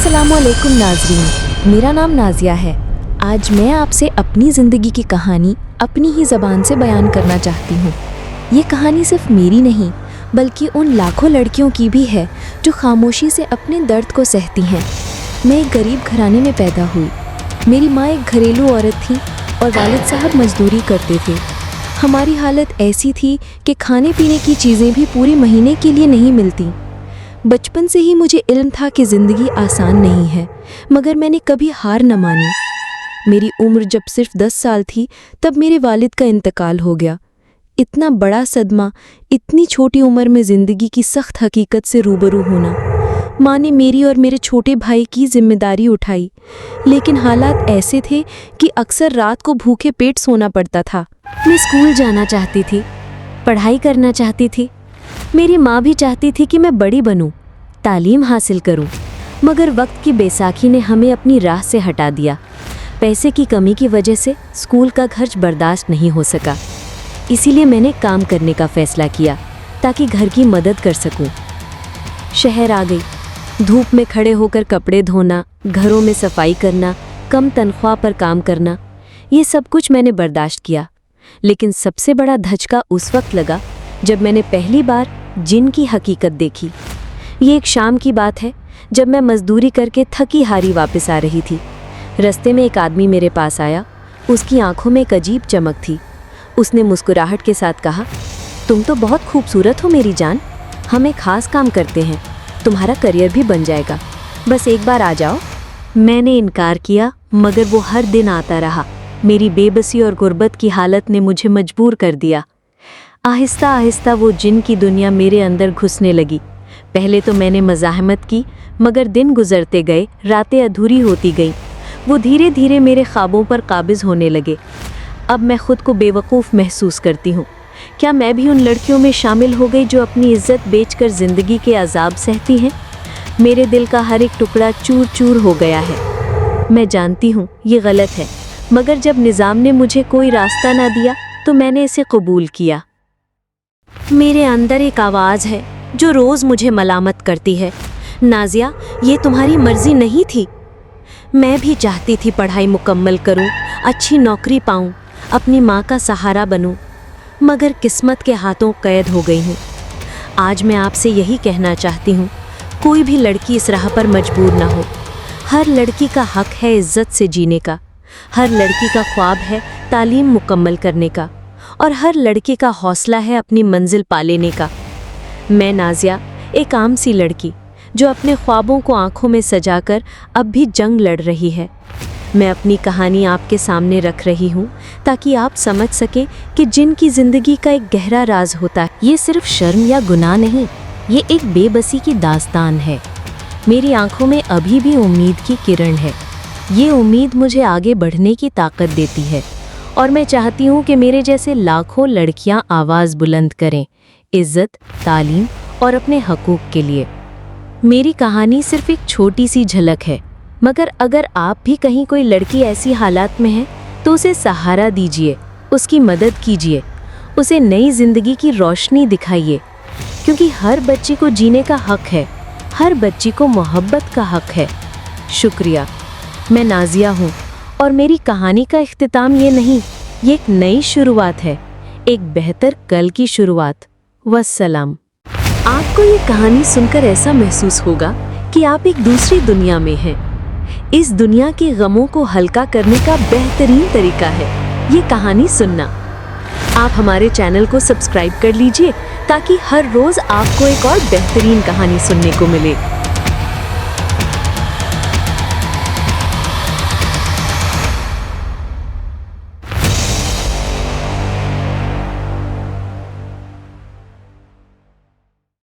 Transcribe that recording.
अस्सलामुअलैकुम नाज़रीन, मेरा नाम नाज़िया है। आज मैं आपसे अपनी ज़िंदगी की कहानी अपनी ही ज़बान से बयान करना चाहती हूँ। ये कहानी सिर्फ मेरी नहीं बल्कि उन लाखों लड़कियों की भी है जो खामोशी से अपने दर्द को सहती हैं। मैं एक गरीब घराने में पैदा हुई। मेरी माँ एक घरेलू औरत थी और वालिद साहब मजदूरी करते थे। हमारी हालत ऐसी थी कि खाने पीने की चीज़ें भी पूरे महीने के लिए नहीं मिलती। बचपन से ही मुझे इल्म था कि ज़िंदगी आसान नहीं है, मगर मैंने कभी हार न मानी। मेरी उम्र जब सिर्फ 10 साल थी तब मेरे वालिद का इंतकाल हो गया। इतना बड़ा सदमा, इतनी छोटी उम्र में ज़िंदगी की सख्त हकीकत से रूबरू होना। माँ ने मेरी और मेरे छोटे भाई की जिम्मेदारी उठाई, लेकिन हालात ऐसे थे कि अक्सर रात को भूखे पेट सोना पड़ता था। मैं स्कूल जाना चाहती थी, पढ़ाई करना चाहती थी। मेरी माँ भी चाहती थी कि मैं बड़ी बनूं, तालीम हासिल करूं, मगर वक्त की बैसाखी ने हमें अपनी राह से हटा दिया। पैसे की कमी की वजह से स्कूल का खर्च बर्दाश्त नहीं हो सका। इसीलिए मैंने काम करने का फ़ैसला किया ताकि घर की मदद कर सकूं। शहर आ गई। धूप में खड़े होकर कपड़े धोना, घरों में सफाई करना, कम तनख्वाह पर काम करना, ये सब कुछ मैंने बर्दाश्त किया। लेकिन सबसे बड़ा धचका उस वक्त लगा जब मैंने पहली बार जिन की हकीकत देखी। ये एक शाम की बात है जब मैं मजदूरी करके थकी हारी वापस आ रही थी। रास्ते में एक आदमी मेरे पास आया। उसकी आंखों में एक अजीब चमक थी। उसने मुस्कुराहट के साथ कहा, तुम तो बहुत खूबसूरत हो मेरी जान, हम एक खास काम करते हैं, तुम्हारा करियर भी बन जाएगा, बस एक बार आ जाओ। मैंने इनकार किया, मगर वो हर दिन आता रहा। मेरी बेबसी और गुर्बत की हालत ने मुझे मजबूर कर दिया। आहिस्ता आहिस्ता वो जिन की दुनिया मेरे अंदर घुसने लगी। पहले तो मैंने मज़ाहमत की, मगर दिन गुजरते गए, रातें अधूरी होती गईं। वो धीरे धीरे मेरे ख्वाबों पर काबिज़ होने लगे। अब मैं खुद को बेवकूफ़ महसूस करती हूँ। क्या मैं भी उन लड़कियों में शामिल हो गई जो अपनी इज्जत बेचकर ज़िंदगी के अजाब सहती हैं? मेरे दिल का हर एक टुकड़ा चूर चूर हो गया है। मैं जानती हूँ ये गलत है, मगर जब निज़ाम ने मुझे कोई रास्ता ना दिया तो मैंने इसे कबूल किया। मेरे अंदर एक आवाज़ है जो रोज़ मुझे मलामत करती है, नाज़िया, ये तुम्हारी मर्ज़ी नहीं थी। मैं भी चाहती थी पढ़ाई मुकम्मल करूं, अच्छी नौकरी पाऊं, अपनी माँ का सहारा बनूं, मगर किस्मत के हाथों कैद हो गई हूँ। आज मैं आपसे यही कहना चाहती हूँ, कोई भी लड़की इस राह पर मजबूर ना हो। हर लड़की का हक है इज्जत से जीने का, हर लड़की का ख्वाब है तालीम मुकम्मल करने का, और हर लड़के का हौसला है अपनी मंजिल पा लेने का। मैं नाज़िया, एक आम सी लड़की जो अपने ख्वाबों को आंखों में सजाकर अब भी जंग लड़ रही है। मैं अपनी कहानी आपके सामने रख रही हूँ ताकि आप समझ सकें कि जिन की ज़िंदगी का एक गहरा राज होता है। ये सिर्फ शर्म या गुनाह नहीं, ये एक बेबसी की दास्तान है। मेरी आंखों में अभी भी उम्मीद की किरण है। ये उम्मीद मुझे आगे बढ़ने की ताकत देती है, और मैं चाहती हूँ कि मेरे जैसे लाखों लड़कियाँ आवाज़ बुलंद करें, इज़्ज़त, तालीम और अपने हकूक़ के लिए। मेरी कहानी सिर्फ एक छोटी सी झलक है, मगर अगर आप भी कहीं कोई लड़की ऐसी हालात में है तो उसे सहारा दीजिए, उसकी मदद कीजिए, उसे नई ज़िंदगी की रोशनी दिखाइए, क्योंकि हर बच्ची को जीने का हक है, हर बच्ची को मोहब्बत का हक है। शुक्रिया। मैं नाज़िया हूँ और मेरी कहानी का इख्तिताम ये नहीं, ये एक नई शुरुआत है, एक बेहतर कल की शुरुआत। वस्सलाम। आपको ये कहानी सुनकर ऐसा महसूस होगा कि आप एक दूसरी दुनिया में हैं। इस दुनिया के गमों को हल्का करने का बेहतरीन तरीका है ये कहानी सुनना। आप हमारे चैनल को सब्सक्राइब कर लीजिए ताकि हर रोज़ आपको एक और बेहतरीन कहानी सुनने को मिले।